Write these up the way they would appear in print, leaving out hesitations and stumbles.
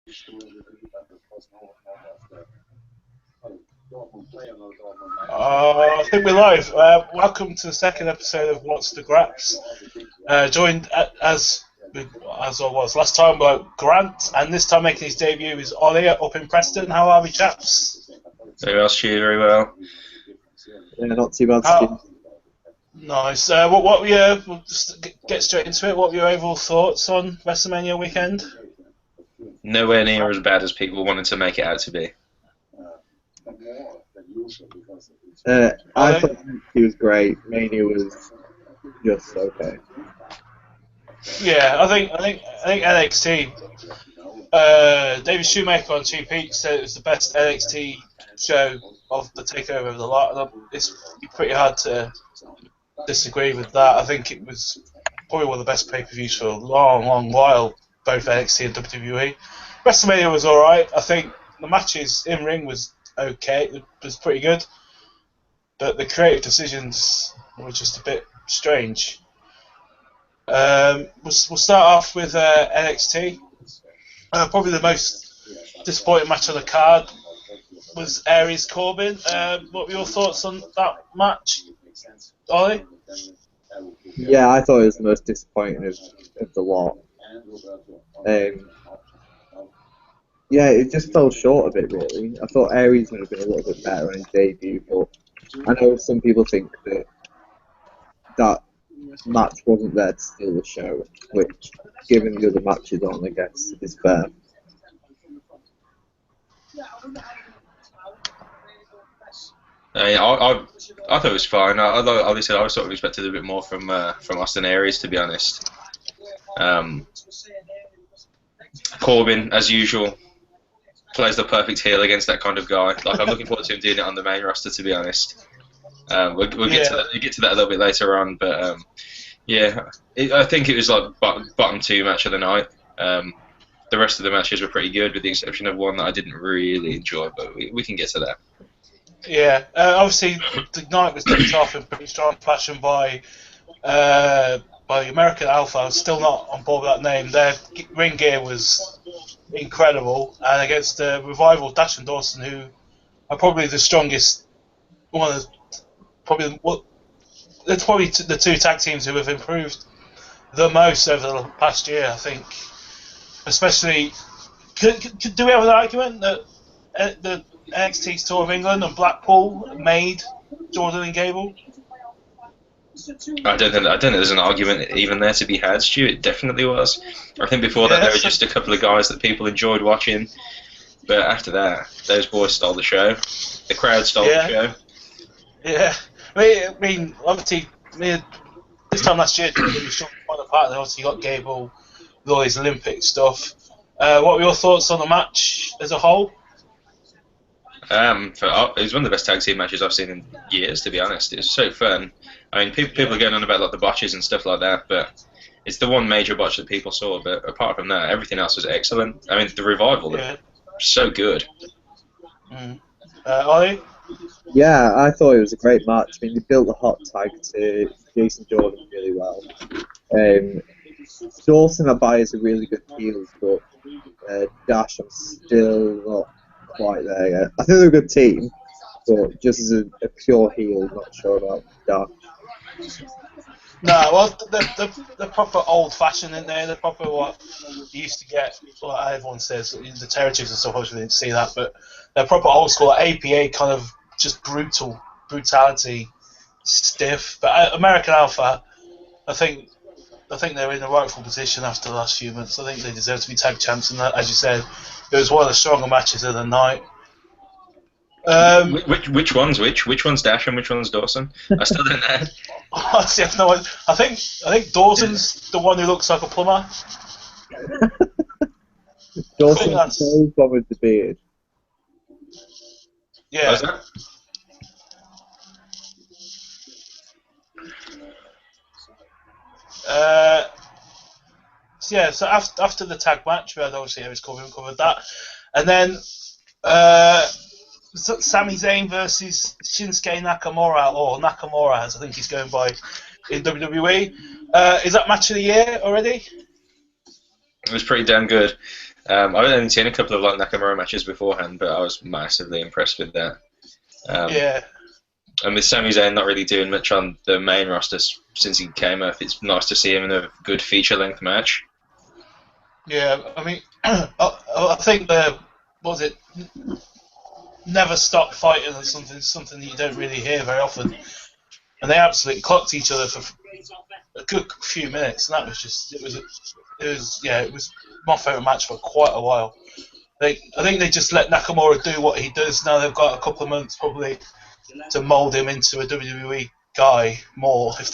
I think we're live. Welcome to the second episode of What's the Graps. Joined as I was last time by Grant, and this time making his debut is Ollie up in Preston. How are we, chaps? Very well, Stu. Very well. Yeah, not too bad, Stu. Nice. What were your, we'll just get straight into it. What were your overall thoughts on WrestleMania weekend? Nowhere near as bad as people wanted to make it out to be. I thought he was great. Mania was just okay. Yeah, I think NXT. David Shoemaker on Two Peaks said it was the best NXT show of the takeover of the lot. It's pretty hard to disagree with that. I think it was probably one of the best pay-per-views for a long while, both NXT and WWE. WrestleMania was alright. I think the matches in ring was okay. It was pretty good. But the creative decisions were just a bit strange. We'll start off with NXT. Probably the most disappointing match on the card was Aries Corbin. What were your thoughts on that match, Ollie? Yeah, I thought it was the most disappointing of the lot. Yeah, it just fell short a bit, really. I thought Aries would have been a little bit better on his debut, but I know some people think that match wasn't there to steal the show, which, given the other matches on, I guess, is fair. I thought it was fine. Although, obviously, I sort of expected a bit more from Austin Aries, to be honest. Corbin, as usual, plays the perfect heel against that kind of guy. Like, I'm looking forward to him doing it on the main roster, to be honest. We'll get to that a little bit later on, but I think it was like bottom two match of the night. The rest of the matches were pretty good, with the exception of one that I didn't really enjoy, but we can get to that. Yeah, obviously the night was kicked off in pretty strong fashion by American Alpha. I'm still not on board with that name. Their ring gear was incredible, and against the Revival, Dash and Dawson, who are probably the strongest it's probably the two tag teams who have improved the most over the past year, I think. Especially, do we have an argument that the NXT's Tour of England and Blackpool made Jordan and Gable? I don't think there's an argument even there to be had, Stu. It definitely was. I think before that, they were just a couple of guys that people enjoyed watching. But after that, those boys stole the show. The crowd stole the show. Yeah. I mean, obviously, this time last year, it was short by the part. Obviously, you got Gable with all his Olympic stuff. What were your thoughts on the match as a whole? It was one of the best tag team matches I've seen in years, to be honest. It was so fun. I mean, people are going on about like the botches and stuff like that, but it's the one major botch that people saw. But apart from that, everything else was excellent. I mean, the Revival, so good. Ollie? Yeah, I thought it was a great match. I mean, they built the hot tag to Jason Jordan really well. Dawson and Abai is a really good heels, but Dash, I'm still not quite there yet. I think they're a good team, but just as a pure heel, not sure about Dash. No, well, they're proper old-fashioned, aren't they? They're proper what you used to get, like everyone says, the territories and stuff, obviously didn't see that, but they're proper old-school, like APA kind of just brutality, stiff. But American Alpha, I think they're in the rightful position after the last few months. I think they deserve to be tag champs, and that, as you said, it was one of the stronger matches of the night. Which one's which? Which one's Dash and which one's Dawson? I still don't know. Honestly, I have no idea. I think Dawson's the one who looks like a plumber. Dawson's so bothered the beard. Yeah. So after the tag match, we had obviously Aries Corbin covered that, and then Sami Zayn versus Shinsuke Nakamura, or Nakamura as I think he's going by in WWE. Is that match of the year already? It was pretty damn good. I've only seen a couple of like Nakamura matches beforehand, but I was massively impressed with that. Yeah. And with Sami Zayn not really doing much on the main roster since he came up, it's nice to see him in a good feature-length match. Yeah, I mean, I think what was it? Never stop fighting or something that you don't really hear very often. And they absolutely clocked each other for a good few minutes, and that was just it was my favourite match for quite a while. I think they just let Nakamura do what he does. Now they've got a couple of months probably to mould him into a WWE guy more if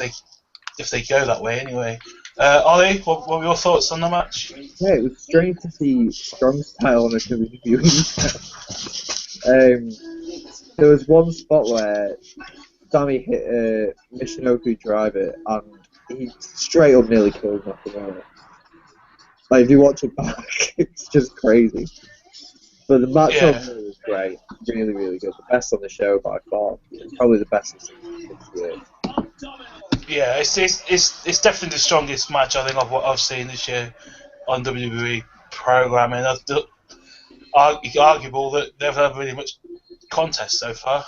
they go that way anyway. Ollie, what were your thoughts on the match? Yeah, it was strange to see strong style on a WWE. There was one spot where Sammy hit a Michinoku driver and he straight up nearly killed Nakamura. Like, if you watch it back, it's just crazy. But the match overall was great. Really, really good. The best on the show by far. Probably the best this year. Yeah, it's definitely the strongest match I think of what I've seen this year on WWE programming. Arguable that they've had really much contest so far.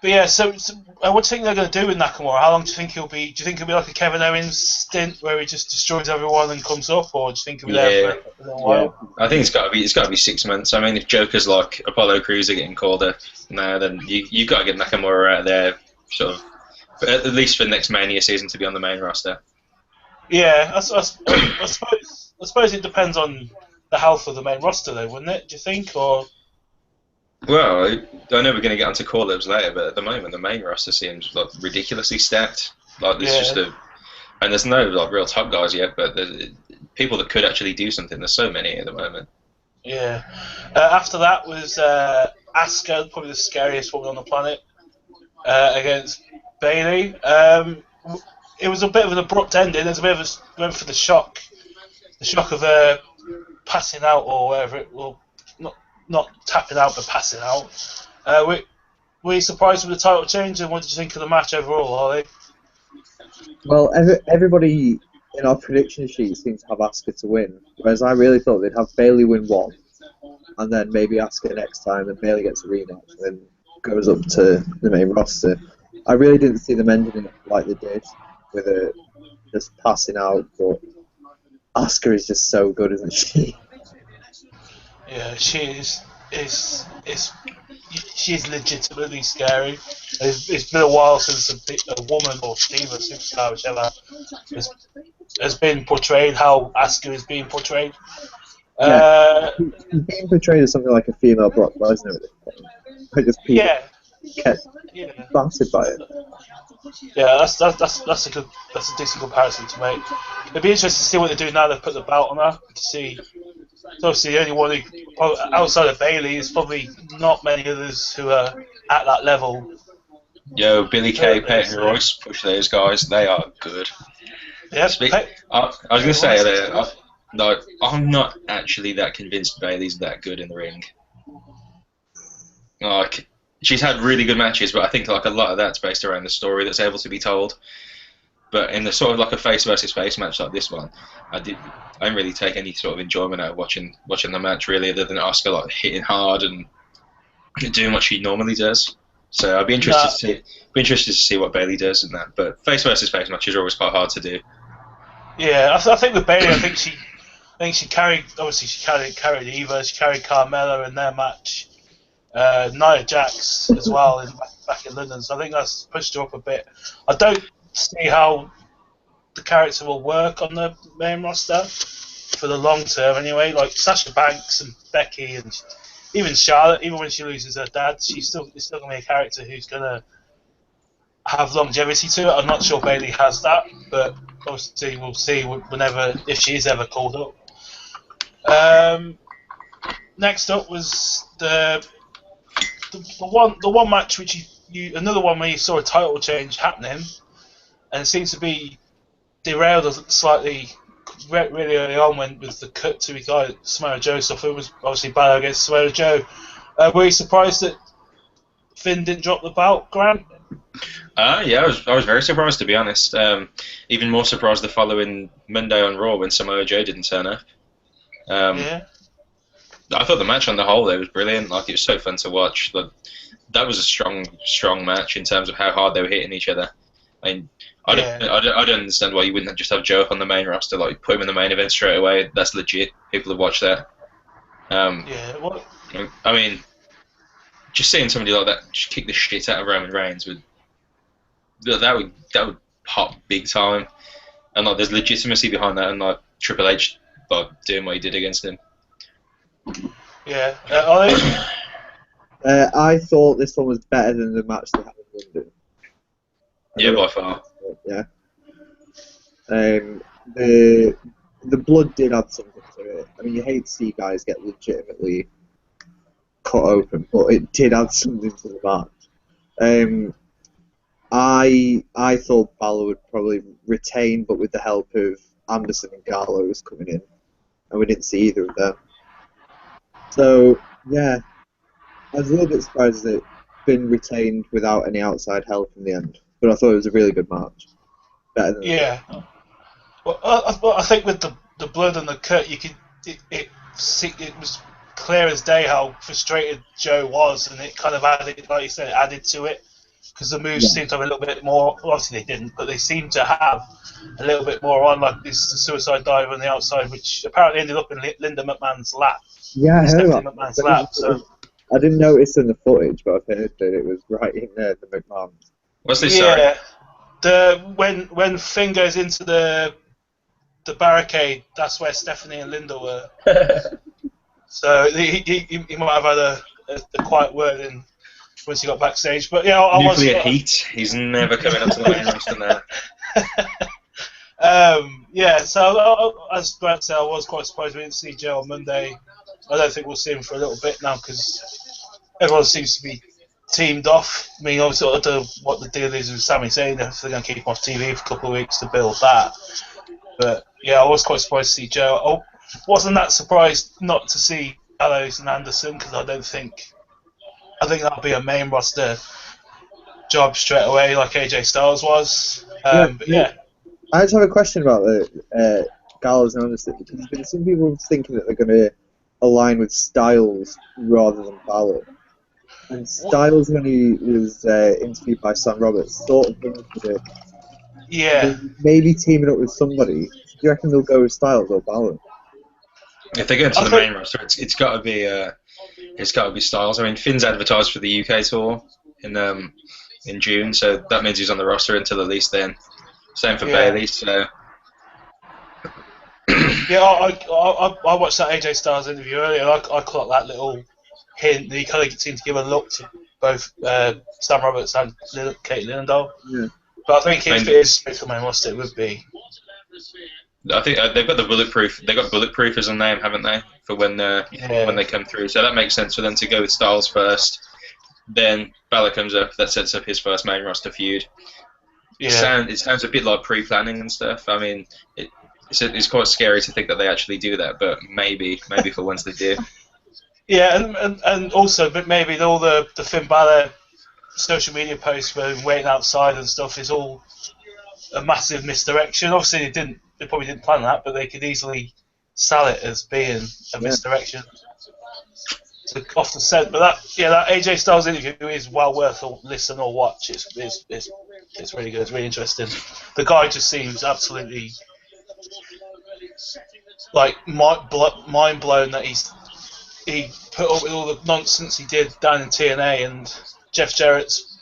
But yeah, so what do you think they're going to do with Nakamura? How long do you think he'll be? Do you think he'll be like a Kevin Owens stint where he just destroys everyone and comes up, or do you think he'll be there for a while? Yeah. I think it's got to be 6 months. I mean, if Joker's like Apollo Crews are getting called up now, then you've got to get Nakamura out there, sort of, at least for the next Mania season to be on the main roster. Yeah, I suppose it depends on the health of the main roster, though, wouldn't it? Do you think, or? Well, I know we're going to get onto call-ups later, but at the moment the main roster seems like ridiculously stacked. Like there's and there's no like real top guys yet, but there's people that could actually do something. There's so many at the moment. Yeah. After that was Asuka, probably the scariest woman on the planet, against Bayley. It was a bit of an abrupt ending. There's a bit of went for the shock of her passing out or whatever it will. Not tapping out, but passing out. Were you surprised with the title change, and what did you think of the match overall, Ollie? Well, everybody in our prediction sheet seems to have Asuka to win, whereas I really thought they'd have Bayley win one, and then maybe Asuka next time, and Bayley gets a rematch, and then goes up to the main roster. I really didn't see them ending it like they did, with her just passing out, but Asuka is just so good, isn't she? Yeah, she's legitimately scary. It's been a while since a woman or female superstar, whichever, has been portrayed how Asuka is being portrayed. She's being portrayed as something like a female Brock Lesnar at this point. Like just people kept battered by it. Yeah, that's a decent comparison to make. It'd be interesting to see what they do now. They've put the belt on her to see. So obviously the only one who, outside of Bayley, is probably not many others who are at that level. Yo, Billy Kay, Peyton Royce, push those guys. They are good. Yeah, I was going to say that I'm not actually that convinced Bayley's that good in the ring. Like, she's had really good matches, but I think like a lot of that's based around the story that's able to be told. But in the sort of like a face versus face match like this one, I didn't really take any sort of enjoyment out of watching the match really, other than Asuka like hitting hard and doing what she normally does. So I'd be interested to see what Bayley does in that. But face versus face matches are always quite hard to do. Yeah, I think with Bayley, I think she carried carried Eva, she carried Carmella in their match, Nia Jax as well back in London. So I think that's pushed her up a bit. I don't see how the character will work on the main roster for the long term anyway. Like Sasha Banks and Becky and even Charlotte, even when she loses her dad, it's still going to be a character who's going to have longevity to it. I'm not sure Bayley has that, but obviously we'll see if she is ever called up. Next up was the one match which another one where you saw a title change happening, and it seems to be derailed slightly really early on with the cut to Samoa Joe stuff. It was obviously Balor against Samoa Joe. Were you surprised that Finn didn't drop the belt, Grant? Yeah, I was very surprised, to be honest. Even more surprised the following Monday on Raw when Samoa Joe didn't turn up. Yeah. I thought the match on the whole though was brilliant. Like, it was so fun to watch. Like, that was a strong match in terms of how hard they were hitting each other. I mean, I don't understand why you wouldn't just have Joe up on the main roster, like put him in the main event straight away. That's legit. People have watched that. Yeah. What? I mean, just seeing somebody like that just kick the shit out of Roman Reigns would pop big time. And like, there's legitimacy behind that, and like Triple H, like, doing what he did against him. Yeah. I thought this one was better than the match they had in London. Yeah, by far. Yeah. The blood did add something to it. I mean, you hate to see guys get legitimately cut open, but it did add something to the match. I thought Balor would probably retain, but with the help of Anderson and Gallows coming in, and we didn't see either of them. So yeah, I was a little bit surprised that it been retained without any outside help in the end. But I thought it was a really good match. Better than Well, I think with the blood and the cut, you could it was clear as day how frustrated Joe was, and it kind of added, like you said, added to it, because the moves seemed to have a little bit more. Well, obviously they didn't, but they seemed to have a little bit more on, like this suicide dive on the outside, which apparently ended up in Linda McMahon's lap. Yeah, I heard that. McMahon's lap. So I didn't notice in the footage, but I've heard that it was right in there, the McMahon's. What's this? Sorry? When Finn goes into the barricade, that's where Stephanie and Linda were. So he might have had a quiet word in once he got backstage. But yeah, Nuclear heat. He's never coming up to the main roster now. Yeah, so as Brad said, I was quite surprised we didn't see Joe on Monday. I don't think we'll see him for a little bit now, because everyone seems to be teamed off. I mean, obviously, I don't know what the deal is with Sami Zayn, if they're going to keep him off TV for a couple of weeks to build that. But yeah, I was quite surprised to see Joe. I wasn't that surprised not to see Gallows and Anderson, because I think that'll be a main roster job straight away, like AJ Styles was. But yeah. I just have a question about the Gallows and Anderson, because there's been some people thinking that they're going to align with Styles rather than Balor. And Styles, when he was interviewed by Sam Roberts, sort of hinted at maybe teaming up with somebody. Do you reckon they'll go with Styles or Balor? If they go into the main roster, it's got to be Styles. I mean, Finn's advertised for the UK tour in June, so that means he's on the roster until at least then. Same for Bayley. So yeah, I watched that AJ Styles interview earlier. And I caught that little hint that he kind of seemed to give a look to both Sam Roberts and Kate Linendahl. Yeah. But I think if it is for main roster, it would be. I think they've got the bulletproof. They got bulletproof as a name, haven't they? For when they come through, so that makes sense for them to go with Styles first. Then Balor comes up. That sets up his first main roster feud. Yeah. It sounds a bit like pre-planning and stuff. I mean, it's quite scary to think that they actually do that, but maybe for once they do. Yeah, and also, but maybe all the Finn Balor social media posts where waiting outside and stuff is all a massive misdirection. Obviously, they probably didn't plan that, but they could easily sell it as being a misdirection. So off the set, but that AJ Styles interview is well worth a listen or watch. It's really good. It's really interesting. The guy just seems absolutely like mind blown that he put up with all the nonsense he did down in TNA and Jeff Jarrett's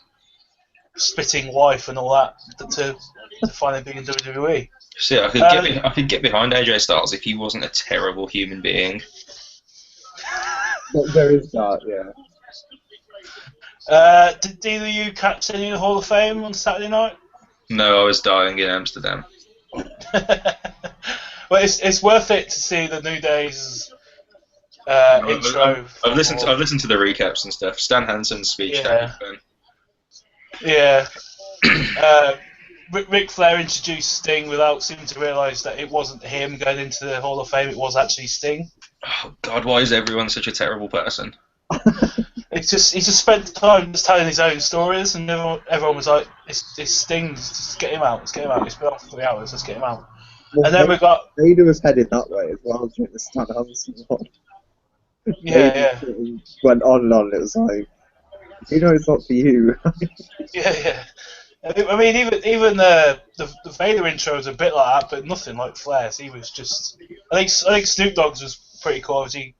spitting wife and all that to finally be in WWE. See, I could get behind AJ Styles if he wasn't a terrible human being. There is that, yeah. Did either of you catch any of the Hall of Fame on Saturday night? No, I was dying in Amsterdam. Well, it's worth it to see the New Day's intro. I've listened to the recaps and stuff. Stan Hansen's speech. Yeah. Ric Flair introduced Sting without seeming to realise that it wasn't him going into the Hall of Fame. It was actually Sting. Oh God, why is everyone such a terrible person? He just spent time just telling his own stories, and everyone was like, "It's Sting. Just get him out. Let's get him out. It's been on for 3 hours. Let's get him out." Well, And then we got Vader was headed that way as well during the Stan Hansen one. yeah. Went on and on. It was like, you know, it's not for you. Yeah. I mean, even the Vader intro was a bit like that, but nothing like Flair's. He was just. I think Snoop Dogg's was pretty cool. Obviously,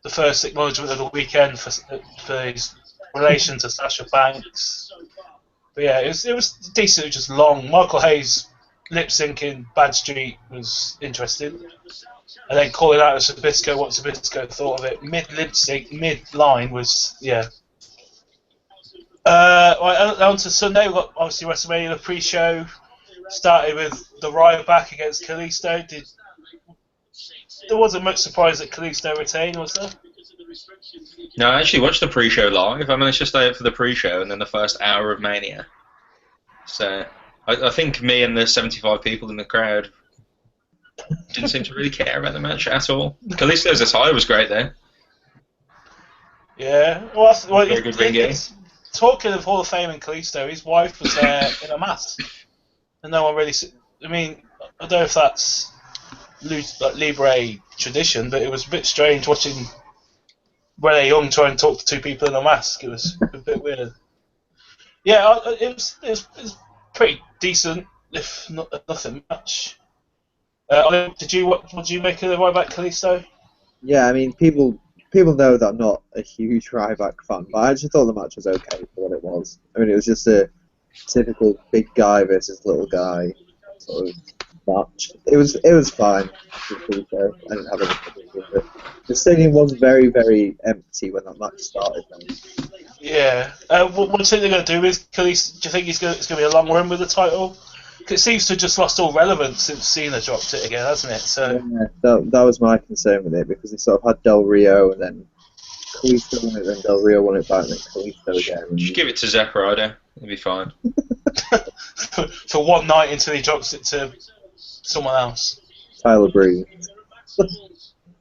the first acknowledgement of the weekend for his relation to Sasha Banks. But yeah, it was decent. It was just long. Michael Hayes lip syncing Bad Street was interesting, and then calling out to Sabisco what Sabisco thought of it mid lip sync, mid line was Right, on to Sunday. We've got obviously WrestleMania, the pre-show. Started with the Ryback against Kalisto. There wasn't much surprise that Kalisto retained, was there? No, I actually watched the pre-show live. I managed to stay up for the pre-show and then the first hour of Mania. So I think me and the 75 people in the crowd didn't seem to really care about the match at all. Kalisto's attire was great though. Yeah. Well, Very good ring game. Talking of Hall of Fame and Kalisto, his wife was there in a mask, and no one really. I mean, I don't know if that's Libre tradition, but it was a bit strange watching Renee Young try and talk to two people in a mask. It was a bit weird. Yeah, it was pretty decent, if not nothing much. What did you make of the Ryback Kalisto? Yeah, I mean, people know that I'm not a huge Ryback fan, but I actually thought the match was okay for what it was. I mean, it was just a typical big guy versus little guy sort of match. It was fine. I didn't have any problems with it. The stadium was very, very empty when that match started. Though. Yeah. What do you think they're going to do with Kalisto? Do you think it's going to be a long run with the title? It seems to have just lost all relevance since Cena dropped it again, hasn't it? So yeah, that was my concern with it, because they sort of had Del Rio and then Kalisto won it, then Del Rio won it back, and then Kalisto again. Just give it to Zack Ryder, it'll be fine. for one night until he drops it to someone else. Tyler Breeze.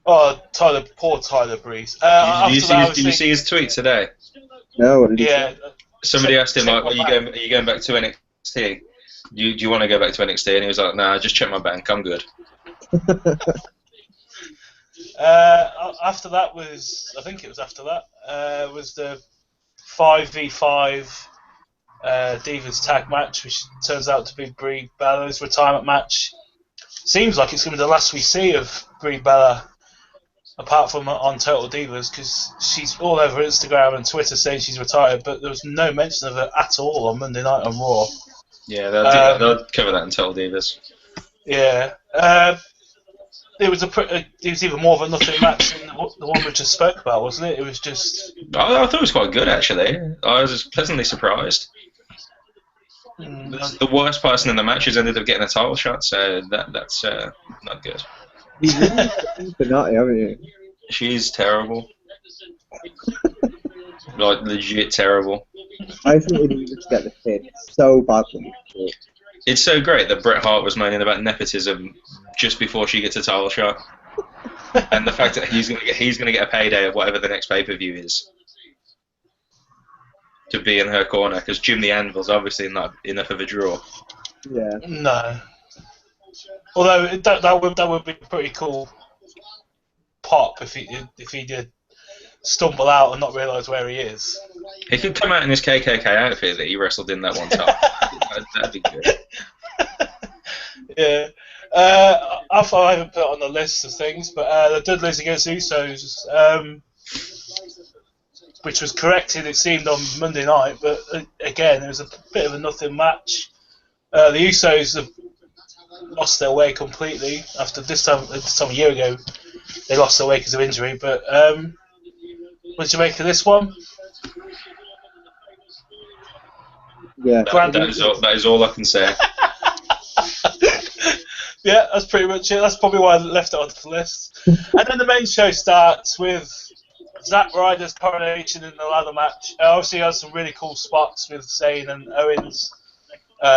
Oh, poor Tyler Breeze. Did you see his tweet today? No, what did he Yeah. say? Somebody asked him, like, are you going back to NXT? Do you want to go back to NXT? And he was like, nah, just check my bank, I'm good. After that was, I think it was after that, was the 5v5 Divas tag match, which turns out to be Brie Bella's retirement match. Seems like it's going to be the last we see of Brie Bella, apart from on Total Divas, because she's all over Instagram and Twitter saying she's retired, but there was no mention of her at all on Monday night on Raw. Yeah, they'll cover that in Total Divas. Yeah. It was even more of a nothing match than the one we just spoke about, wasn't it? It was just. I thought it was quite good actually. I was pleasantly surprised. The worst person in the match has ended up getting a title shot, so that's not good. You've really Cincinnati, haven't you? She's terrible. Like legit terrible. I think we needed to get the pin so badly. It's so great that Bret Hart was moaning about nepotism just before she gets a title shot, and the fact that he's gonna get a payday of whatever the next pay-per-view is to be in her corner, because Jim the Anvil's obviously not enough of a draw. Yeah. No. Although that would be a pretty cool pop if he did stumble out and not realise where he is. He could come out in his KKK outfit that he wrestled in that one time. That'd be good. Yeah. I haven't put it on the list of things, but the Dudleys against Usos, which was corrected, it seemed, on Monday night, but again, it was a bit of a nothing match. The Usos have lost their way completely after this time a year ago. They lost their way because of injury, but what did you make of this one? Yeah. That is all I can say. Yeah, that's pretty much it. That's probably why I left it onto the list. And then the main show starts with Zack Ryder's coronation in the ladder match. Obviously, he has some really cool spots with Zayn and Owens.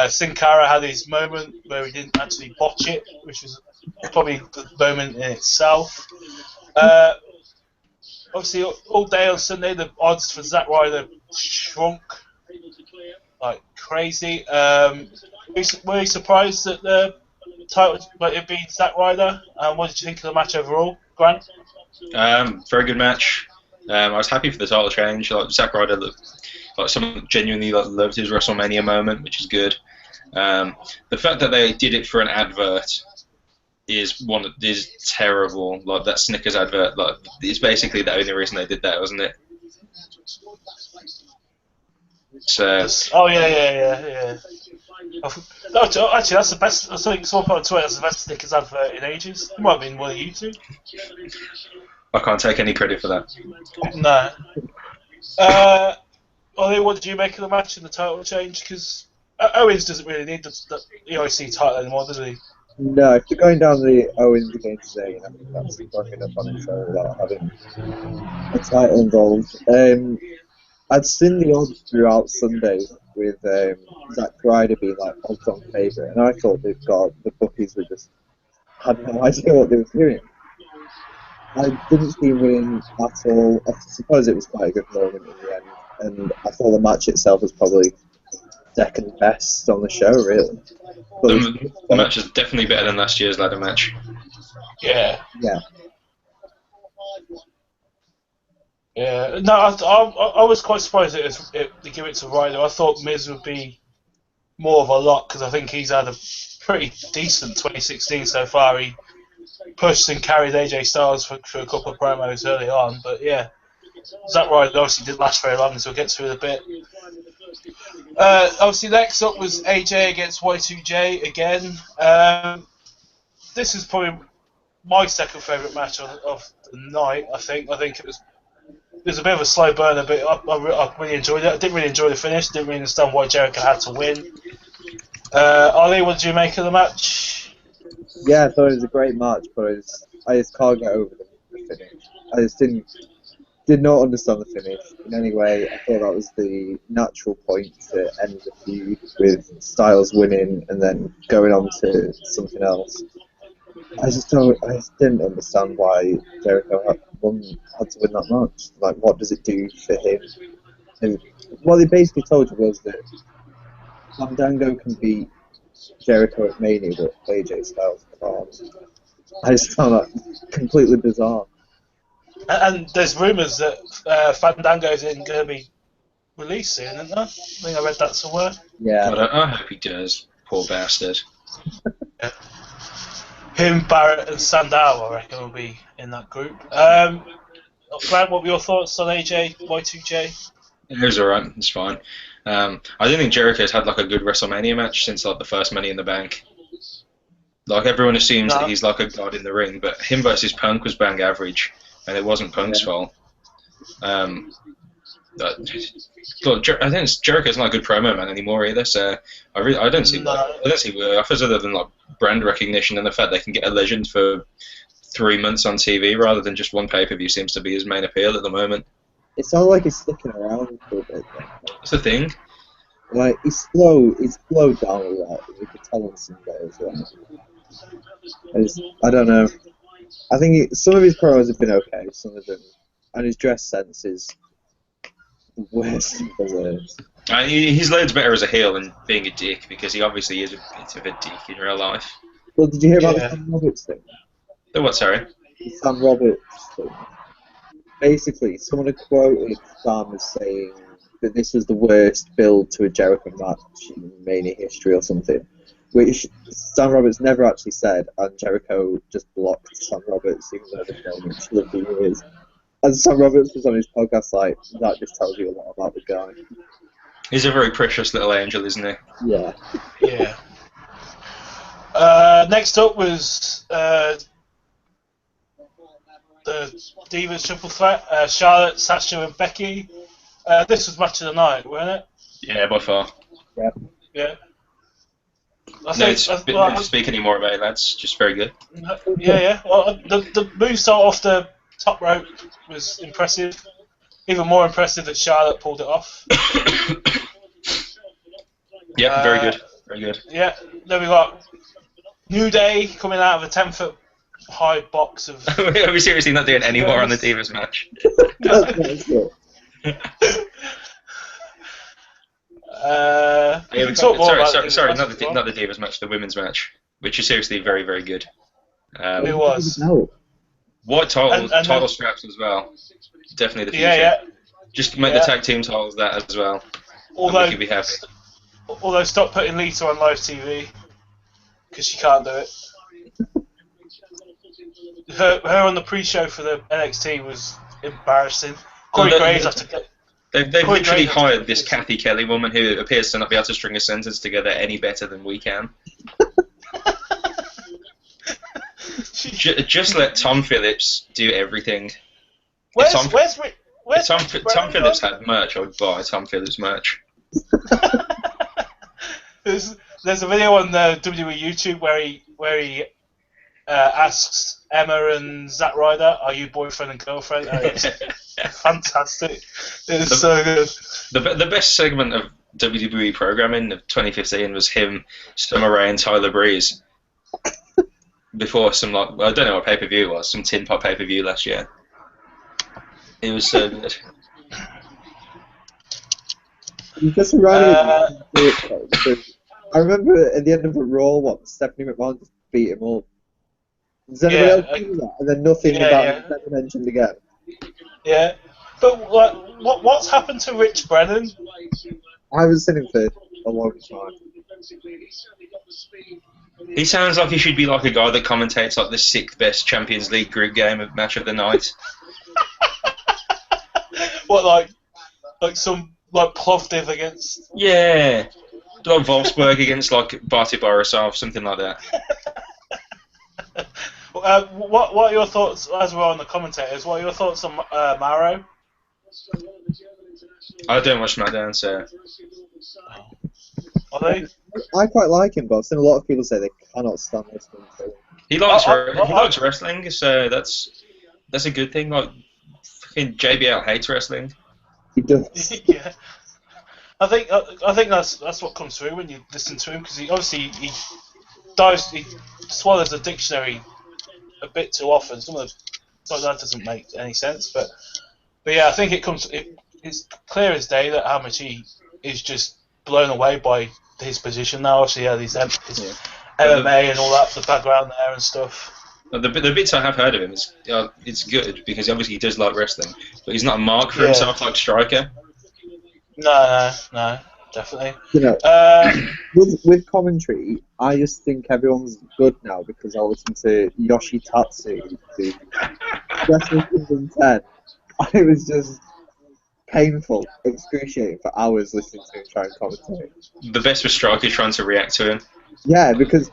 Sin Cara had his moment where he didn't actually botch it, which was probably the moment in itself. Obviously, all day on Sunday, the odds for Zack Ryder shrunk like crazy. Were you surprised that title, but it beat Zack Ryder. What did you think of the match overall, Grant? Very good match. I was happy for the title change. Like Zack Ryder looked like someone genuinely loved his WrestleMania moment, which is good. The fact that they did it for an advert is terrible. Like that Snickers advert, like it's basically the only reason they did that, wasn't it? So. Oh yeah. No, actually, that's the best. I think someone put on Twitter that's the best Snickers advert in ages. It might have been one of you two. I can't take any credit for that. No. Ollie, what did you make of the match and the title change? Because Owens doesn't really need the EIC title anymore, does he? No, if you're going down the Owens against Zayn, I think that's strong enough on its own without having a title involved. I'd seen the odds throughout Sunday with Zack Ryder being like odds-on favourite, and I thought the bookies were just had no idea what they were doing. I didn't see him winning at all. I suppose it was quite a good moment in the end, and I thought the match itself was probably second best on the show, really. The match is definitely better than last year's ladder match. Yeah. Yeah. Yeah, no, I was quite surprised that they give it to Ryder. I thought Miz would be more of a lock because I think he's had a pretty decent 2016 so far. He pushed and carried AJ Styles for a couple of promos early on, but yeah, Zack Ryder obviously didn't last very long, so we'll get to it a bit. Obviously, next up was AJ against Y2J again. This is probably my second favourite match of the night. I think it was a bit of a slow burner, but I really enjoyed it. I didn't really enjoy the finish. Didn't really understand why Jericho had to win. Ollie, what did you make of the match? Yeah, I thought it was a great match, but I just can't get over the finish. I just did not understand the finish in any way. I thought that was the natural point to end the feud with Styles winning and then going on to something else. I just didn't understand why Jericho had to win that match. Like, what does it do for him? And what they basically told you was that Fandango can beat Jericho at Mania, but AJ Styles can't. I just found that completely bizarre. And there's rumours that Fandango's going to be released soon, isn't there? I think I read that somewhere. Yeah. God, I hope he does. Poor bastard. Yeah. Him, Barrett, and Sandow, I reckon, will be in that group. Grant, what were your thoughts on AJ, Y2J? It was alright, it's fine. I don't think Jericho's had like a good WrestleMania match since like the first Money in the Bank. Like everyone assumes that he's like a god in the ring, but him versus Punk was bang average, and it wasn't Punk's fault. I think Jericho's not a good promo man anymore either, so I don't see what it offers other than like brand recognition and the fact they can get a legend for 3 months on TV rather than just one pay-per-view seems to be his main appeal at the moment. It sounds like he's sticking around for a bit. That's the thing. Like he's slowed down a lot. You could tell on Sunday as well. I don't know. I think some of his promos have been okay, some of them, and his dress sense is the worst of the worst. He's loads better as a heel than being a dick because he obviously is a bit of a dick in real life. Well, did you hear about the Sam Roberts thing? The what? Sorry. The Sam Roberts thing. Basically, someone had quoted Sam as saying that this was the worst build to a Jericho match in Mania history or something, which Sam Roberts never actually said, and Jericho just blocked Sam Roberts even though they've known each other for years. And Sam Roberts was on his podcast like, that just tells you a lot about the guy. He's a very precious little angel, isn't he? Yeah. Yeah. Next up was the Divas Triple Threat, Charlotte, Sasha and Becky. This was match of the night, wasn't it? Yeah, by far. Yeah. Yeah. No, speak any more about it, lads. Just very good. Yeah. Well, the movesault off the top rope was impressive. Even more impressive that Charlotte pulled it off. Yeah, very good. Very good. Yeah, then we got New Day coming out of a 10-foot high box of... Are we seriously not doing any more on the Divas match? Sorry, not the Divas match, the women's match. which is seriously very, very good. It was. White title, And title then- straps as well. Definitely the future. Yeah. Just make the tag team titles that as well. Although, we can be happy. although stop putting Lita on live TV because she can't do it. Her on the pre-show for the NXT was embarrassing. Corey Graves have to get. They've Corey literally Graves hired this Kathy Kelly woman who appears to not be able to string a sentence together any better than we can. Just let Tom Phillips do everything. Where's Tom Brennan Phillips gone? had merch, I would buy Tom Phillips merch. There's a video on the WWE YouTube where he asks Emma and Zack Ryder, "Are you boyfriend and girlfriend?" And it's fantastic. It's so good. The best segment of WWE programming of 2015 was him, Summer Rae, and Tyler Breeze. Before some I don't know what pay-per-view it was, some tin pot pay-per-view last year. It was so good. You just reminded me. I remember at the end of a Raw once, Stephanie McMahon just beat him up. Does anybody else do that? And then nothing about it was ever mentioned again. Yeah, but like, what's happened to Rich Brennan? I haven't seen him for a long time. He sounds like he should be like a guy that commentates like the 6th best Champions League group game of match of the night. What, like some Plovdiv against? Yeah, like Wolfsburg against like Barty Borisov, something like that. What are your thoughts, as we're on the commentators, what are your thoughts on Maro? I don't watch SmackDown, so... Are they? I quite like him, but I've seen a lot of people say they cannot stand listening to him. He likes wrestling, so that's a good thing. Like, fucking JBL hates wrestling. He does. Yeah. I think that's what comes through when you listen to him, because he swallows the dictionary a bit too often. Some of that doesn't make any sense, but yeah, I think it's clear as day that how much he is just blown away by his position now. Obviously, his MMA and all that, the background there and stuff. The bits I have heard of him is it's good because obviously he does like wrestling, but he's not a mark for himself like Striker. No, definitely. You know, with commentary, I just think everyone's good now because I listen to Yoshitatsu do Wrestling Kingdom 10. I was just painful, excruciating for hours listening to him try and commentate. The best was Striker trying to react to him. Yeah, because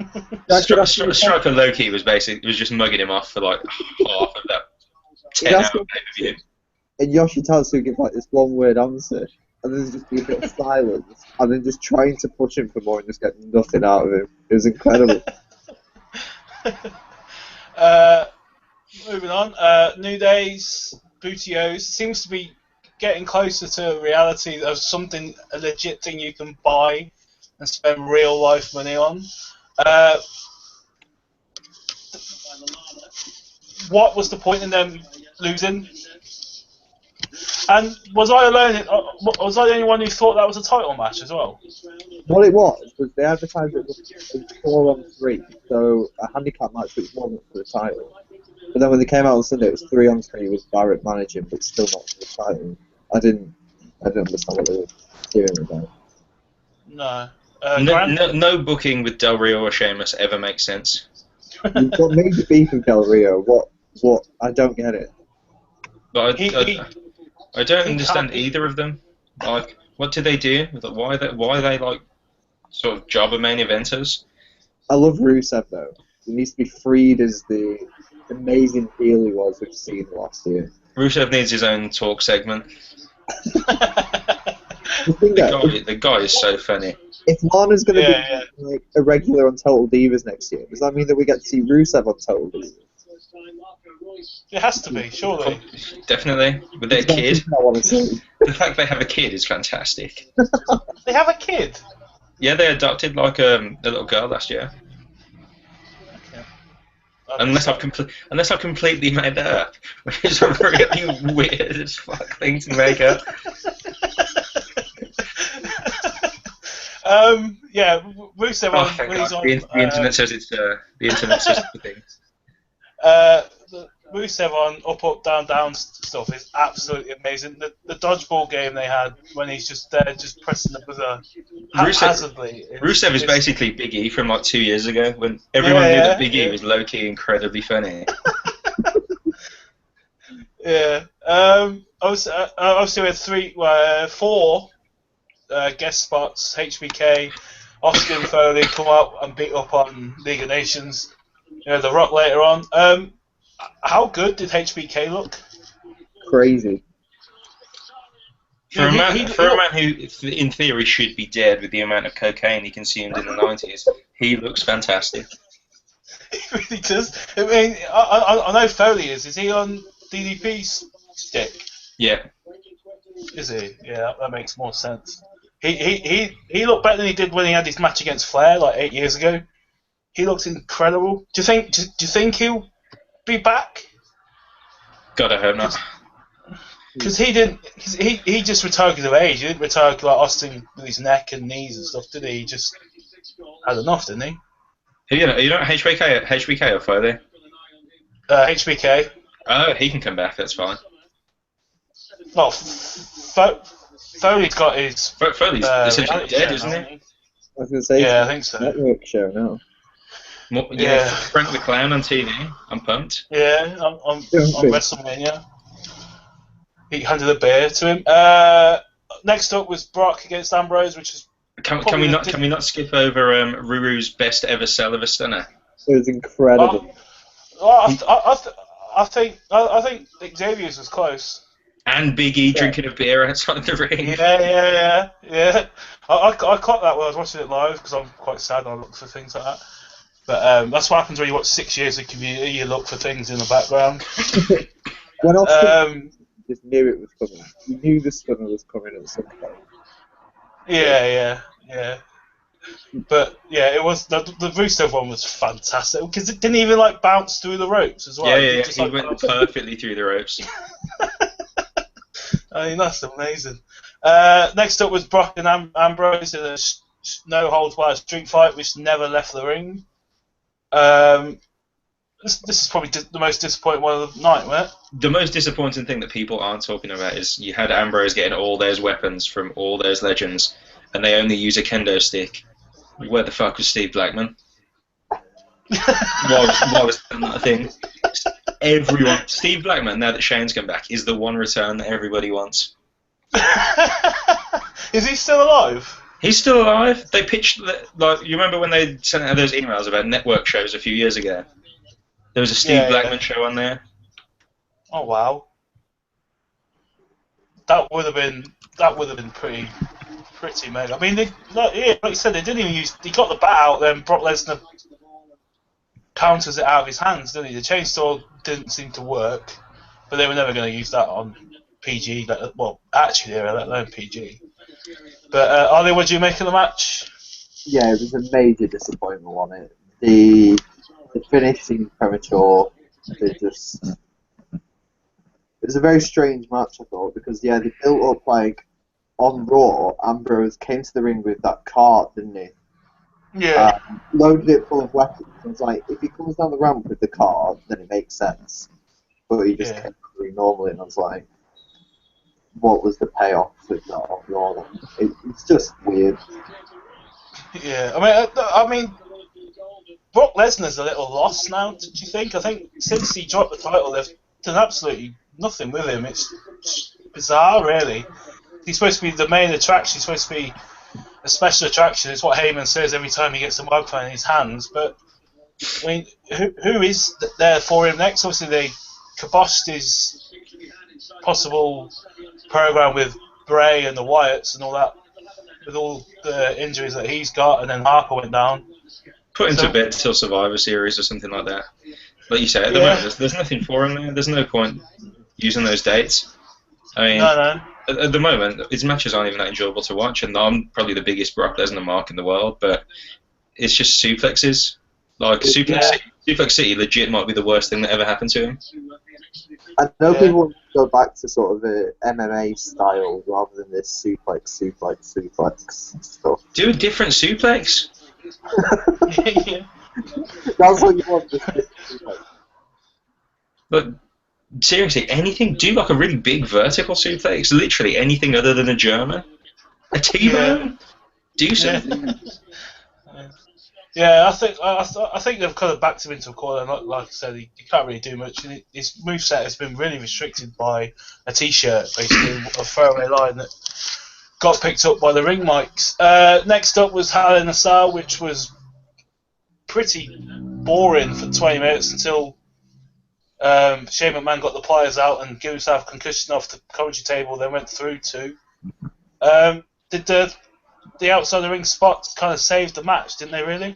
Striker Loki was just mugging him off for like half of that 10-hour pay-per-view. And Yoshitatsu would give like this one-word answer, and then just be a bit of silence, and then just trying to push him for more and just get nothing out of him. It was incredible. Moving on, New Days, Bootios seems to be getting closer to reality of something, a legit thing you can buy and spend real life money on. What was the point in them losing? And was I alone? Was I the only one who thought that was a title match as well? What it was they advertised it as 4-on-3, so a handicap match which wasn't for the title. But then when they came out on Sunday, it was 3-on-3 with Barrett managing, but still not for the title. I didn't understand what they were doing with that. No. No booking with Del Rio or Sheamus ever makes sense. You've got major beef with Del Rio. What? I don't get it. But I don't understand either of them. Like, what do they do? Why are they like sort of jobber main eventers? I love Rusev though. He needs to be freed as the amazing heel he was we've seen last year. Rusev needs his own talk segment. The guy is so funny. If Lana's going to be like a regular on Total Divas next year, does that mean that we get to see Rusev on Total Divas? It has to be, surely. Definitely. With their kid. I want to see. The fact they have a kid is fantastic. They have a kid? Yeah, they adopted like a little girl last year. Okay. Unless I've completely made that up, which is a really weird as fuck thing to make up. Yeah, Rusev Oh, on thank when God. he's on. The internet says it's the internet says the things. The Rusev on up, down, down stuff is absolutely amazing. The dodgeball game they had when he's just there, just pressing the buzzer haphazardly. Rusev is basically Big E from like 2 years ago when everyone knew that Big E was low key incredibly funny. Yeah. Obviously, we had four guest spots. HBK, Austin Foley come up and beat up on League of Nations. The Rock later on. How good did HBK look? Crazy. For a man who, in theory, should be dead with the amount of cocaine he consumed in the 90s, he looks fantastic. He really does. I mean, I know Foley is. Is he on DDP's stick? Yeah. Is he? Yeah, that makes more sense. He looked better than he did when he had his match against Flair like 8 years ago. He looks incredible. Do you think he'll be back? God, I hope not. Because he didn't. He just retired because of age. He didn't retire like Austin with his neck and knees and stuff, did he? He just had enough, didn't he? You know HBK or Foley? HBK. Oh, he can come back. That's fine. Well, Foley's got his. Foley's essentially dead, isn't he? I was going to say, yeah, I think so. Network show now. Yeah, Frank the Clown on TV. I'm pumped. Yeah, on WrestleMania. He handed a beer to him. Next up was Brock against Ambrose, which is. Can we not skip over Ruru's best ever sell of a stunner? It was incredible. I think Xavier's was close. And Big E drinking a beer outside the ring. Yeah. I caught that when I was watching it live because I'm quite sad and I look for things like that. But that's what happens when you watch 6 years of Community. You look for things in the background. When Austin just knew it was coming. You knew the stunner was coming at some point. Yeah. But yeah, it was the Rusev one was fantastic because it didn't even like bounce through the ropes as well. Yeah. He went perfectly through the ropes. I mean, that's amazing. Next up was Brock and Ambrose in a no holds barred street fight, which never left the ring. This is probably the most disappointing one of the night, wasn't it? The most disappointing thing that people aren't talking about is you had Ambrose getting all those weapons from all those legends, and they only use a kendo stick. Where the fuck was Steve Blackman? Why was that not a thing? Steve Blackman, now that Shane's come back, is the one return that everybody wants. Is he still alive? He's still alive. They pitched, like, you remember when they sent out those emails about network shows a few years ago? There was a Steve Blackman show on there. Oh wow, that would have been pretty mega. I mean, like you said, they didn't even use. He got the bat out, then Brock Lesnar counters it out of his hands, didn't he? The chainsaw didn't seem to work, but they were never going to use that on PG. Well, actually, they were let alone PG. But Ollie, what do you make of the match? Yeah, it was a major disappointment on it. The finish seemed premature. It was a very strange match, I thought, because they built up like on Raw. Ambrose came to the ring with that cart, didn't he? Yeah. Loaded it full of weapons. I was like, if he comes down the ramp with the cart, then it makes sense. But he just came to the ring normally, and I was like, what was the payoff with that on Raw? It's just weird. Yeah, I mean, Brock Lesnar's a little lost now. Did you think? I think since he dropped the title, there's absolutely nothing with him. It's bizarre, really. He's supposed to be the main attraction. He's supposed to be a special attraction. It's what Heyman says every time he gets a microphone in his hands. But I mean, who is there for him next? Obviously, they kiboshed his possible program with Bray and the Wyatts and all that, with all the injuries that he's got, and then Harper went down. Put him to bed till Survivor Series or something like that. Like you say, at the moment, there's nothing for him there. There's no point using those dates. I mean, No. At the moment, his matches aren't even that enjoyable to watch, and I'm probably the biggest Brock Lesnar mark in the world, but it's just suplexes. Like Yeah. Suplex City legit might be the worst thing that ever happened to him. I know Yeah. people want to go back to sort of the MMA style rather than this suplex stuff. Do a different suplex. Yeah. That's what you want. This suplex. But seriously, anything. Do like a really big vertical suplex. Literally anything other than a German. A T-bone. Do something. Yeah, I think they've kind of backed him into a corner. Like I said, he can't really do much. And his moveset has been really restricted by a T-shirt, basically a throwaway line that got picked up by the ring mics. Next up was Hell in a Cell, which was pretty boring for 20 minutes until Shane McMahon got the pliers out and gave himself concussion off the commentary table. Then went through to. Did the outside the ring spots kind of saved the match, didn't they? Really?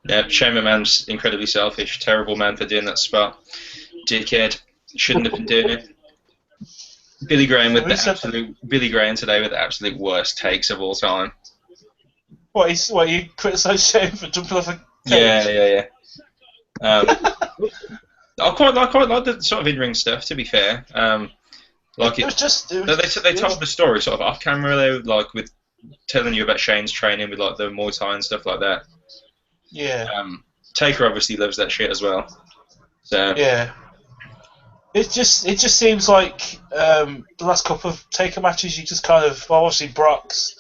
Yeah, Shane McMahon's incredibly selfish. Terrible man for doing that spot. Dickhead. Shouldn't have been doing it. Billy Graham Billy Graham today with the absolute worst takes of all time. What you criticised Shane for jumping off a cage? Yeah. I quite like the sort of in-ring stuff. To be fair, they told the story sort of off camera though, like with telling you about Shane's training with like the Muay Thai and stuff like that. Yeah. Taker obviously loves that shit as well. So yeah. It just seems like the last couple of Taker matches, you just kind of obviously Brock's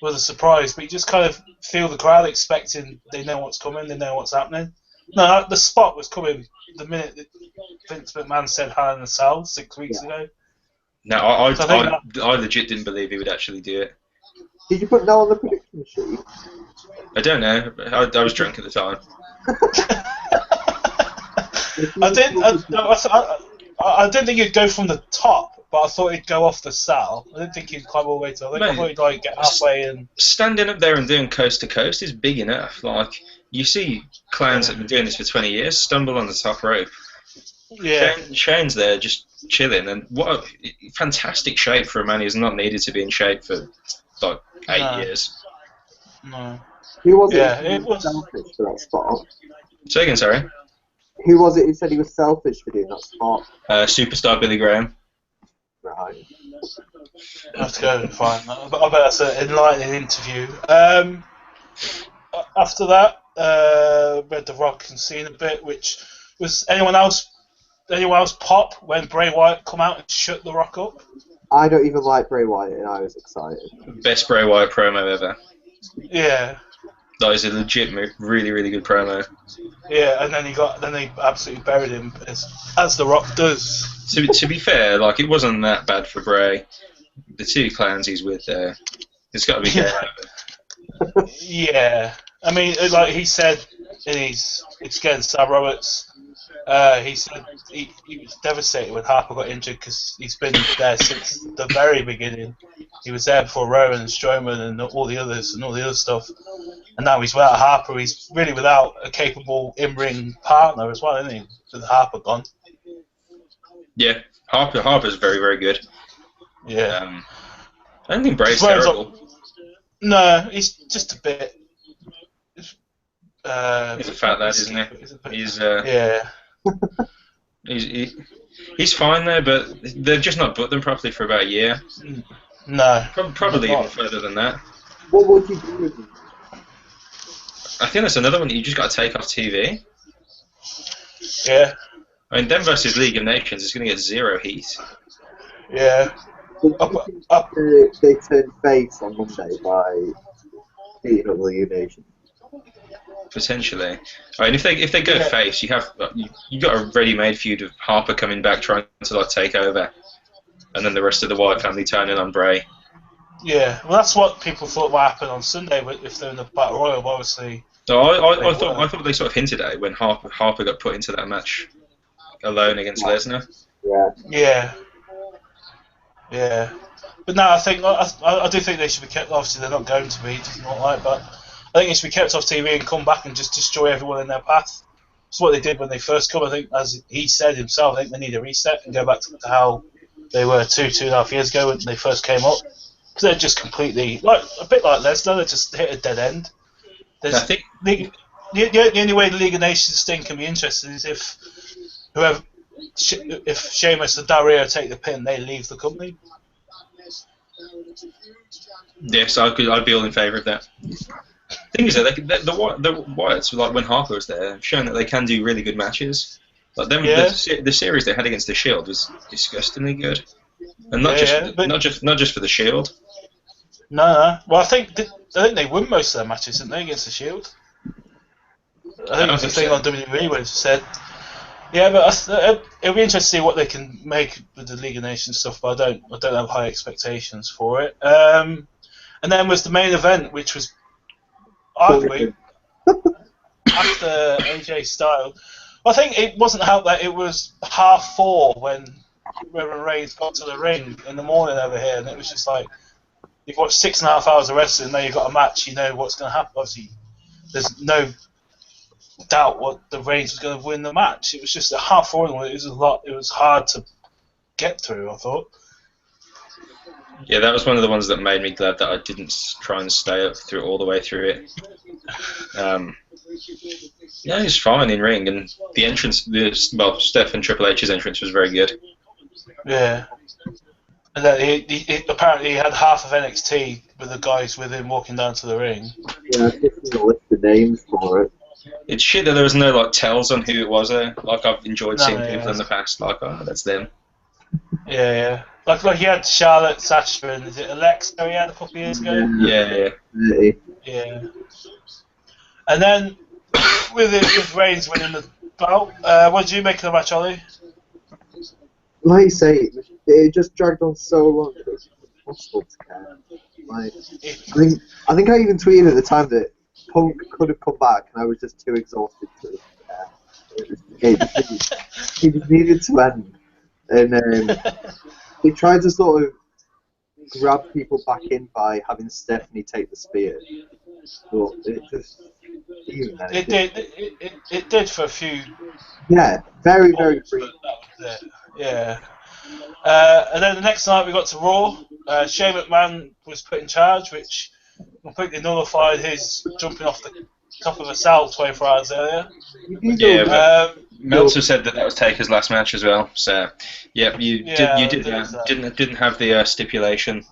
was a surprise, but you just kind of feel the crowd expecting they know what's coming, they know what's happening. No, the spot was coming the minute that Vince McMahon said Hell in a Cell 6 weeks ago. No, I legit didn't believe he would actually do it. Did you put no on the prediction sheet? I don't know. I was drunk at the time. I didn't think he'd go from the top, but I thought he'd go off the cell. I didn't think he'd climb all the way to. I thought he'd like get halfway and. Standing up there and doing coast to coast is big enough. Like you see, clowns that have been doing this for 20 years stumble on the top rope. Yeah. Shane's there just chilling, and what a fantastic shape for a man who's not needed to be in shape for like 8 years. No. Who was it? Yeah, it was selfish for that spot. Say again, sorry. Who was it who said he was selfish for doing that spot? Superstar Billy Graham. Right. I have to go and find that. I bet that's an enlightening interview. After that, read The Rock and Cena bit, which was anyone else pop when Bray Wyatt come out and shut The Rock up? I don't even like Bray Wyatt, and I was excited. Best Bray Wyatt promo ever. Yeah. That is a legit, really, really good promo. Yeah, and then they absolutely buried him as The Rock does. To be fair, like it wasn't that bad for Bray. The two clowns he's with there, it's got to be good. Yeah, I mean, like he said it's against Sam Roberts. He said he was devastated when Harper got injured because he's been there since the very beginning. He was there before Rowan and Strowman and all the others and all the other stuff. And now he's without Harper. He's really without a capable in-ring partner as well, isn't he? With Harper gone. Yeah, Harper's very, very good. Yeah. I don't think Bray's terrible. No, he's just a bit. He's a fat lad, isn't he? He's yeah. He's fine there, but they've just not booked them properly for about a year. No. Probably even further than that. What would you do with him? I think that's another one that you just got to take off TV. Yeah. I mean, them versus League of Nations is going to get zero heat. Yeah. They turned face on Monday by beating up the League of Nations. Potentially. I mean, if they go face, you got a ready-made feud of Harper coming back trying to like take over, and then the rest of the Wyatt family turning on Bray. Yeah, well, that's what people thought might happen on Sunday if they're in the Battle Royal, obviously. So I thought they sort of hinted at it when Harper got put into that match alone against Lesnar. Yeah. Yeah. But no, I do think they should be kept. Obviously, they're not going to be. It doesn't look like, but I think they should be kept off TV and come back and just destroy everyone in their path. That's what they did when they first come. I think, as he said himself, I think they need a reset and go back to how they were 2.5 years ago when they first came up. Because they're just completely a bit like Lesnar. They just hit a dead end. the only way the League of Nations thing can be interesting is if Sheamus and Del Rio take the pin, they leave the company. Yes, I'd be all in favour of that. Thing is, that the Wyatts, like when Harper was there, have shown that they can do really good matches. Like them, the series they had against the Shield was disgustingly good, and not just for the Shield. No. Well, I think they won most of their matches, didn't they, against the Shield? I think it was the thing on WWE where it said. Yeah, but it'll be interesting to see what they can make with the League of Nations stuff. But I don't have high expectations for it. And then was the main event, which was arguably after AJ Styles. I think it wasn't helped that it was 4:30 when Roman Reigns got to the ring in the morning over here, and it was just like you've watched 6.5 hours of wrestling, now you've got a match, you know what's going to happen. Obviously, there's no doubt what the Reigns was going to win the match. It was just a 4:30. It was a lot. It was hard to get through, I thought. Yeah, that was one of the ones that made me glad that I didn't try and stay up through all the way through it. Yeah, he's fine in ring, and the entrance, Steph and Triple H's entrance was very good. Yeah, and then he apparently had half of NXT with the guys with him walking down to the ring. Yeah, I just need to list the names for it. It's shit that there was no tells on who it was. Like I've enjoyed seeing people in the past. Like, oh, that's them. Yeah. Like he had Charlotte, Sasha, and is it Alexa he had a couple of years ago? Yeah. And then with Reigns winning the belt, what did you make of the match, Ollie? Like you say, it just dragged on so long that it was impossible to care. I think I even tweeted at the time that Punk could have come back, and I was just too exhausted to care. It just needed to end. And he tried to sort of grab people back in by having Stephanie take the spear. But it just... It did for a few... Yeah, very, very brief. That was it. Yeah. And then the next night we got to Raw. Shane McMahon was put in charge, which completely nullified his jumping off the top of a cell 24 hours earlier. Yeah, Meltzer said that was Taker's last match as well. So, yeah, you didn't have the stipulation,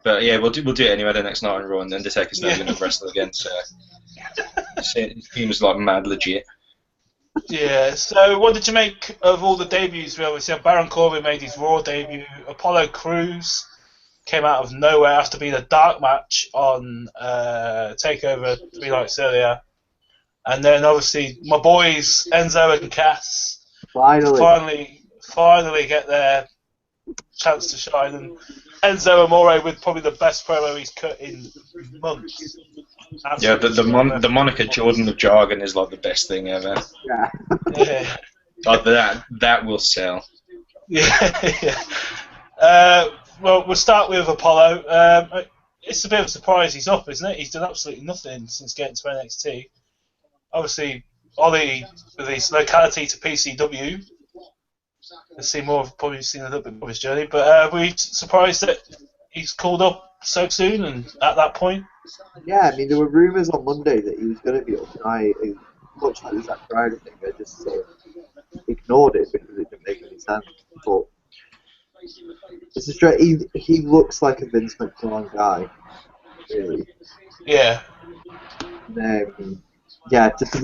but yeah, we'll do it anyway the next night on Raw, and Undertaker's not going to wrestle again. So, it seems like mad legit. Yeah. So, what did you make of all the debuts? We obviously had Baron Corbin made his Raw debut. Apollo Crews came out of nowhere after being a dark match on Takeover 3 nights earlier. And then obviously my boys Enzo and Cass finally get their chance to shine. And Enzo Amore with probably the best promo he's cut in months. Absolutely. Yeah, the moniker Jordan of Jargon is like the best thing ever. Yeah. Like that will sell. Yeah. Well, we'll start with Apollo. It's a bit of a surprise he's up, isn't it? He's done absolutely nothing since getting to NXT. Obviously, Ollie, with his locality to PCW, has probably seen a little bit more of his journey, but were you surprised that he's called up so soon and at that point? Yeah, I mean, there were rumours on Monday that he was going to be up, and I, much like the Zack Ryder thing, I just sort of ignored it because it didn't make any sense. But it's a straight. He looks like a Vince McMahon guy, really. Yeah. Yeah, just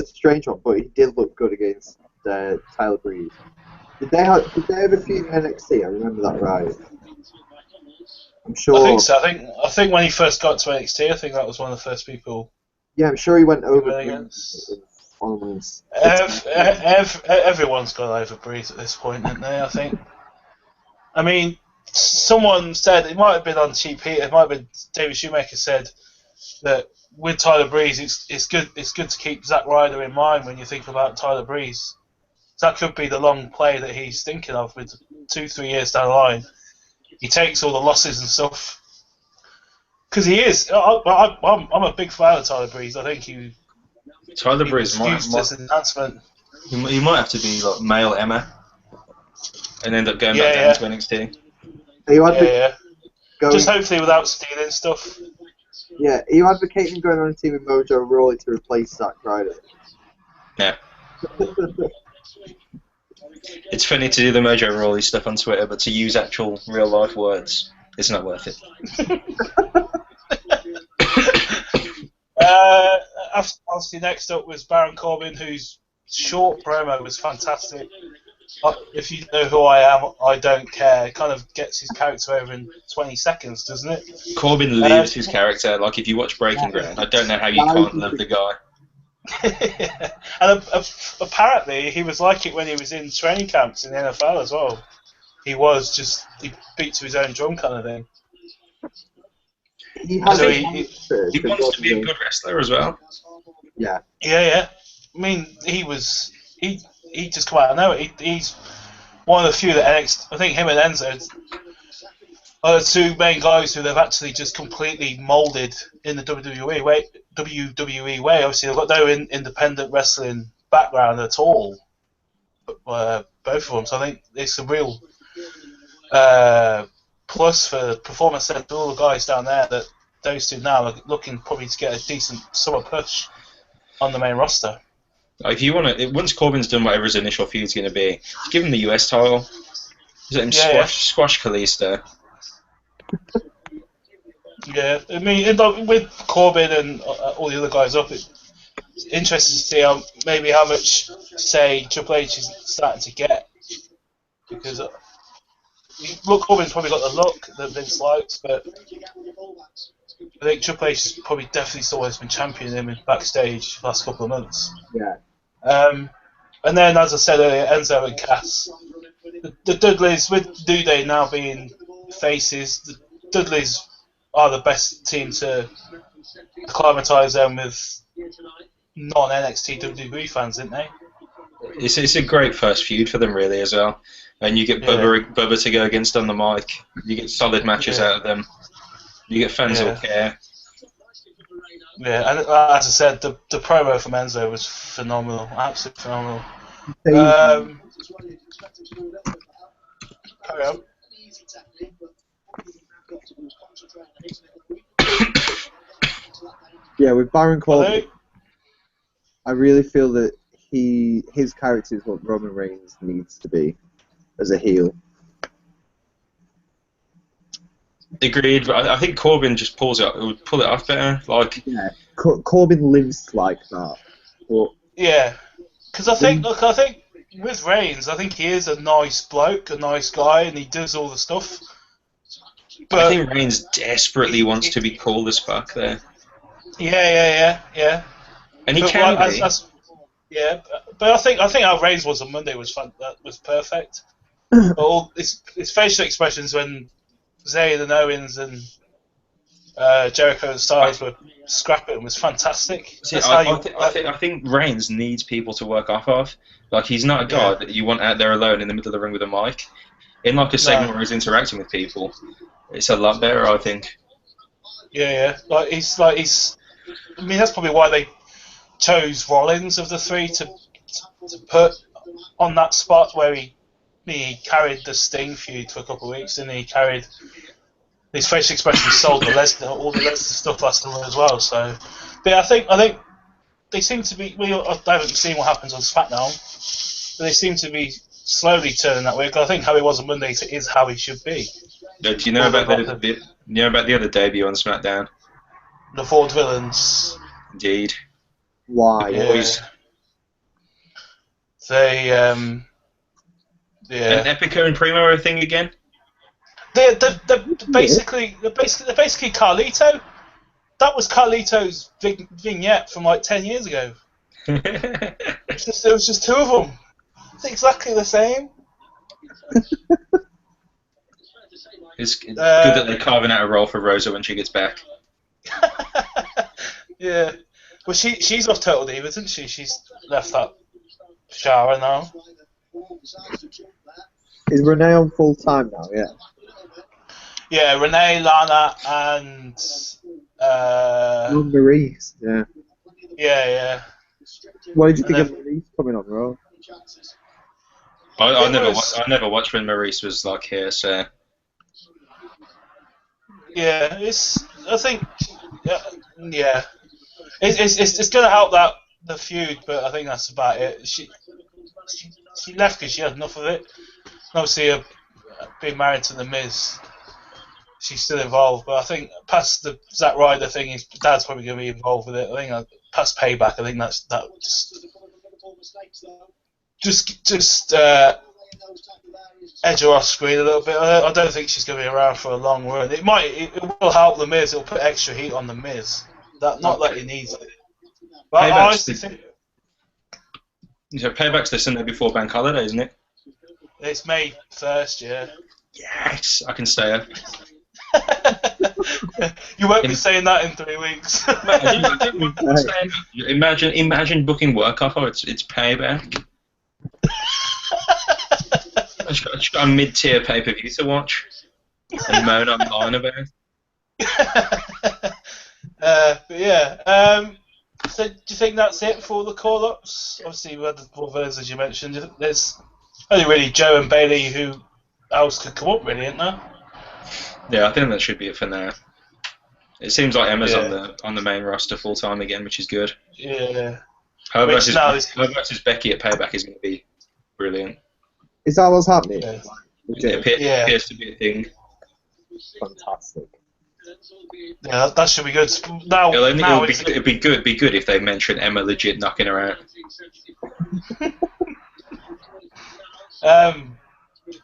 a strange one, but he did look good against Tyler Breeze. Did they have a feud in NXT? I remember that right. I'm sure. I think so. I think when he first got to NXT, I think that was one of the first people. Yeah, I'm sure he went over. Everyone's gone over Breeze at this point, haven't they? I think. I mean, someone said it might have been on Cheap Heat. It might have been David Shoemaker said that with Tyler Breeze, it's good to keep Zack Ryder in mind when you think about Tyler Breeze. That could be the long play that he's thinking of with 2-3 years down the line. He takes all the losses and stuff because he is. I'm a big fan of Tyler Breeze. I think Tyler Breeze might enhancement. He might have to be like male Emma and end up going back down to NXT. Just hopefully without stealing stuff. Yeah, are you advocating going on a team with Mojo Rawley to replace Zack Ryder? Yeah. It's funny to do the Mojo Rawley stuff on Twitter, but to use actual real life words, it's not worth it. Obviously, next up was Baron Corbin, whose short promo was fantastic. If you know who I am, I don't care. It kind of gets his character over in 20 seconds, doesn't it? Corbin lives his character. Like, if you watch Breaking Ground, I don't know how you can't love the guy. And apparently, he was like it when he was in training camps in the NFL as well. He beat to his own drum kind of thing. He wants to be a good wrestler as well. Yeah. Yeah. I mean, he just come out of nowhere. He's one of the few that NXT, I think him and Enzo are the two main guys who they've actually just completely moulded in the WWE way. Obviously, they've got no independent wrestling background at all, both of them. So I think it's a real plus for Performance Center, all the guys down there, that those two now are looking probably to get a decent summer push on the main roster. If you want to, once Corbin's done whatever his initial feud's going to be, give him the US title. Just let him squash Kalisto. Yeah, I mean, with Corbin and all the other guys up, it's interesting to see how much say Triple H is starting to get, because Corbin's probably got the look that Vince likes, but I think Triple H has probably definitely always been championing him backstage the last couple of months. Yeah. And then, as I said earlier, Enzo and Cass. The Dudleys, with New Day now being faces, the Dudleys are the best team to acclimatise them with non-NXT WWE fans, isn't they? It's a great first feud for them, really, as well. And you get Bubba to go against on the mic. You get solid matches out of them. You get fans who care. Yeah, and as I said, the promo from Enzo was phenomenal, absolutely phenomenal. Carry on. Yeah, with Baron Corbin, I really feel that his character is what Roman Reigns needs to be as a heel. Agreed, but I think Corbin just pull it off better. Like, yeah, Corbin lives like that. But yeah, because I think with Reigns, I think he is a nice bloke, a nice guy, and he does all the stuff. But I think Reigns desperately wants to be cool as fuck there. Yeah. And he can be. But I think how Reigns was on Monday was fun. That was perfect. All his facial expressions when Zayn and Owens and Jericho and Styles were scrapping was fantastic. See, I think Reigns needs people to work off of. Like, he's not a guy that you want out there alone in the middle of the ring with a mic. In like a segment where he's interacting with people, it's a lot better, I think. Yeah. He's. I mean, that's probably why they chose Rollins of the three to put on that spot where he carried the Sting feud for a couple of weeks, and he carried his facial expressions sold all the Lesnar stuff last summer as well. So, but I think they seem to be. I haven't seen what happens on SmackDown, but they seem to be slowly turning that way. Because I think how he was on Monday is how he should be. Do you know about the other debut on SmackDown? The Ford Villains. Indeed. Why? The boys. They An Epico and Primo a thing again? They're basically Carlito. That was Carlito's vignette from like 10 years ago. There was just two of them. It's exactly the same. It's good that they're carving out a role for Rosa when she gets back. Yeah. Well, she's off Total Divas, isn't she? She's left that shower now. Is Renee on full time now? Yeah. Yeah, Renee, Lana, and Maurice. Yeah. Yeah. What did you think of Maurice coming on Raw? I never watched when Maurice was like here, so. Yeah, I think yeah. It's going to help the feud, but I think that's about it. She left because she had enough of it. Obviously, being married to the Miz, she's still involved. But I think past the Zack Ryder thing, his dad's probably going to be involved with it. I think past Payback, I think that just edge her off screen a little bit. I don't think she's going to be around for a long run. It will help the Miz. It'll put extra heat on the Miz. Not that he needs it. But I honestly think Payback's the Sunday before Bank Holiday, isn't it? It's May 1st, yeah. Yes, I can stay up. You won't be saying that in 3 weeks. Imagine booking work off. Oh, it's Payback. I've got a mid-tier pay-per-view to watch and moan online about it. But yeah, so do you think that's it for the call-ups? Obviously, we had the four versions, as you mentioned. There's only really Joe and Bailey who else could come up, really, isn't there? Yeah, I think that should be it for now. It seems like Emma's on the main roster full time again, which is good. Yeah. Her versus Becky at Payback is going to be brilliant. Is that what's happening? Yeah. It appears to be a thing. Fantastic. Yeah, that should be good. It'd be good if they mention Emma legit knocking her out.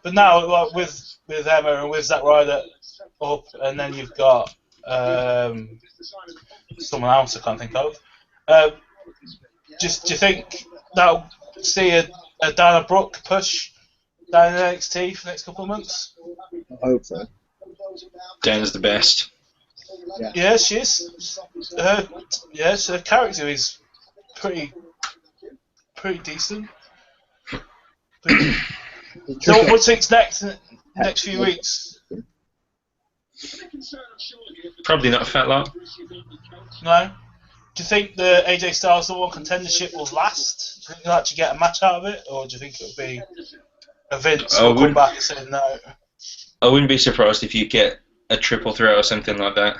But now, like, with Emma and with Zack Ryder up, and then you've got someone else I can't think of. Do you think that'll see a Dana Brooke push down in NXT for the next couple of months? I hope so. Dana's the best. Yeah, she is. Her character is pretty decent. So what do you think's next few weeks? Probably not a fat lot. No? Do you think the AJ Styles number one contendership will last? Do you think you'll actually get a match out of it? Or do you think it'll be a Vince will come back and say no? I wouldn't be surprised if you get a triple threat or something like that.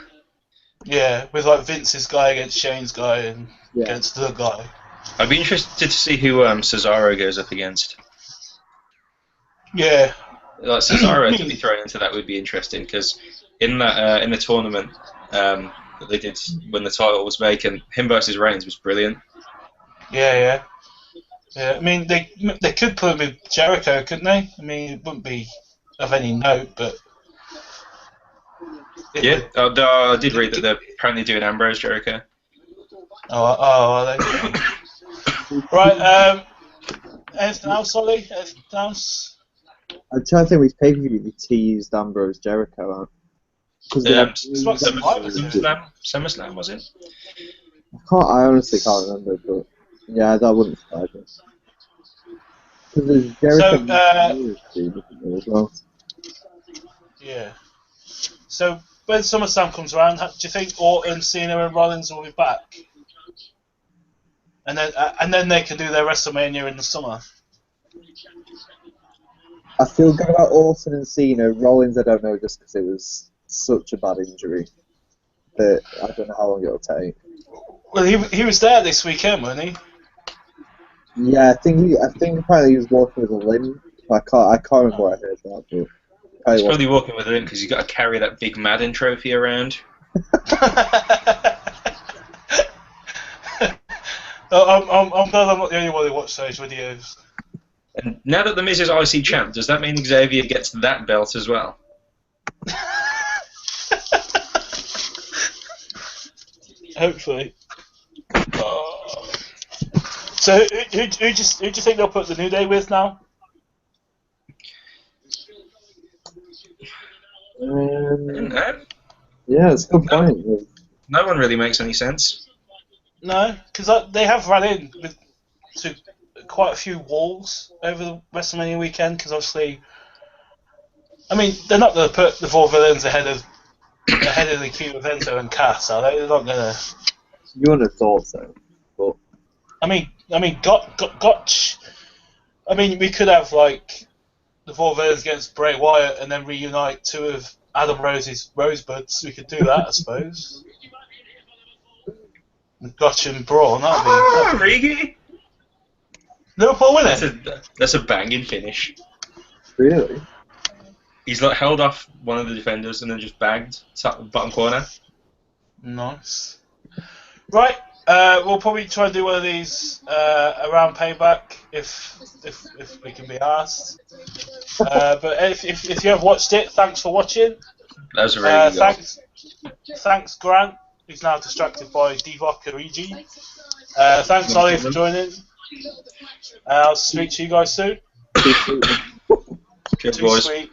Yeah, with like Vince's guy against Shane's guy and against the guy. I'd be interested to see who Cesaro goes up against. Yeah. Like Cesaro to be thrown into that would be interesting because in the tournament that they did when the title was vacant, him versus Reigns was brilliant. Yeah. I mean, they could put him with Jericho, couldn't they? I mean, it wouldn't be of any note, but I did read that they're apparently doing Ambrose Jericho. Are they? Right. Anything else, Ollie? Anything else? I'm trying to think which pay-per-view we teased Ambrose Jericho out. SummerSlam, was it? I honestly can't remember, but yeah, that wouldn't surprise me. Because there's Jericho as well. Yeah. So when SummerSlam comes around, do you think Orton, Cena, and Rollins will be back? And then they can do their WrestleMania in the summer. I feel good about Orton and Cena. Rollins, I don't know, just because it was such a bad injury that I don't know how long it'll take. Well, he was there this weekend, wasn't he? Yeah, I think apparently he was walking with a limp. I can't remember where I heard that, but he's probably walking with a limp because he's got to carry that big Madden trophy around. I'm glad I'm not the only one who watched those videos. And now that the Miz is IC champ, does that mean Xavier gets that belt as well? Hopefully. So who do you think they'll put the New Day with now? Yeah, it's a good point. No one really makes any sense. No, because they have run in to quite a few walls over the WrestleMania weekend. Because obviously, I mean, they're not going to put the four villains ahead of the Q Evento and Cass, are they? They're not going to. You wouldn't have thought so, but I mean, Gotch. I mean, we could have like the four villains against Bray Wyatt and then reunite two of Adam Rose's Rosebuds. We could do that, I suppose. Gotcha and Braun, that'd be. Rigi! Liverpool win it. That's a banging finish. Really? He's like held off one of the defenders and then just bagged top bottom corner. Nice. Right, we'll probably try and do one of these around Payback if we can be asked. But if you have watched it, thanks for watching. That was a really good Thanks, Grant. He's now distracted by Divock and Rigi. Thanks, Ollie, for joining. I'll speak to you guys soon. Cheers, Too boys. sweet.